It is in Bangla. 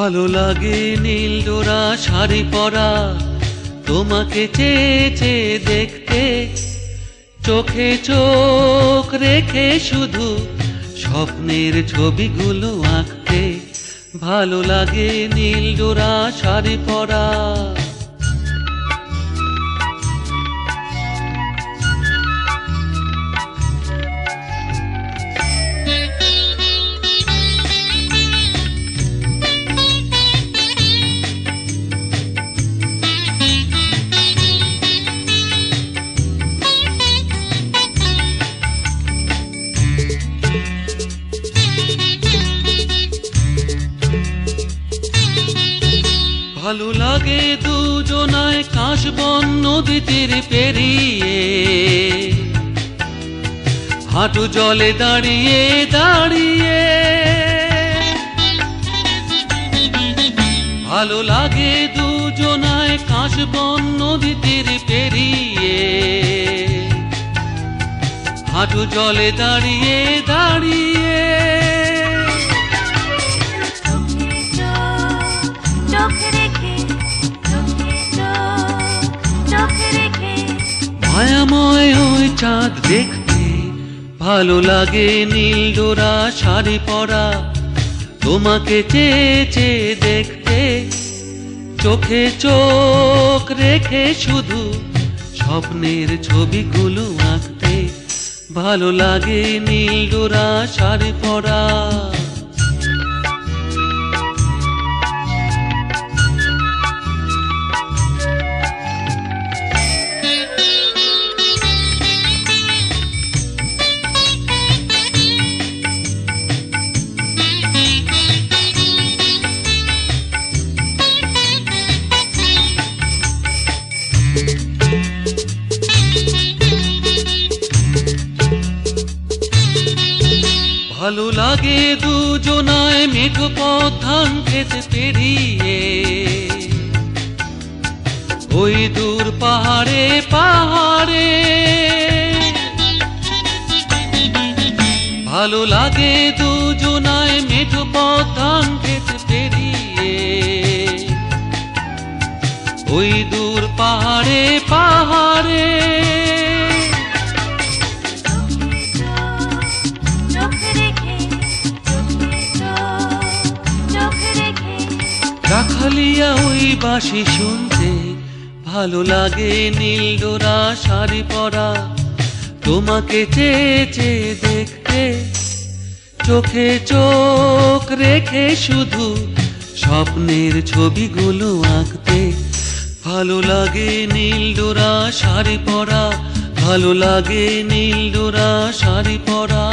ভালো লাগে নীল ডোরা শাড়ি পরা, তোমাকে চেয়ে চেয়ে দেখতে, চোখে চোখ রেখে শুধু স্বপ্নের ছবিগুলো আঁকতে। ভালো লাগে নীল ডোরা শাড়ি পরা। ভালো লাগে দুজনায় কাশবন নদী তীর পেরিয়ে, হাঁটু জলে দাঁড়িয়ে দাঁড়িয়ে। ভালো লাগে দুজনায় কাশবন নদী তীর পেরিয়ে, হাঁটু জলে দাঁড়িয়ে দাঁড়িয়ে। মায়াময় ওই চাঁদ দেখতে, ভালো লাগে নীল ডোরা শাড়ি পরা, তোমাকে চেয়ে চেয়ে দেখতে, চোখে চোখ রেখে শুধু স্বপ্নের ছবিগুলো আঁকতে। ভালো লাগে নীল ডোরা শাড়ি পরা। ভালো লাগে দুজনায় মেঘ পথ ধান খেতে পেরিয়ে, ওই দূর পাহাড়ে পাহাড়ে। ভালো লাগে দুজনায় মেঘ পথ ধান খেতে পেরিয়ে, ওই দূর পাহাড়ে পাহাড়ে। রাখালিয়া ওই বাঁশি শুনতে, ভালো লাগে নীল ডোরা শাড়ি পরা, তোমাকে চেয়ে চেয়ে দেখতে, চোখে চোখ রেখে শুধু স্বপ্নের ছবিগুলো আঁকতে। ভালো লাগে নীল ডোরা শাড়ি পরা, ভালো লাগে নীল ডোরা শাড়ি পরা।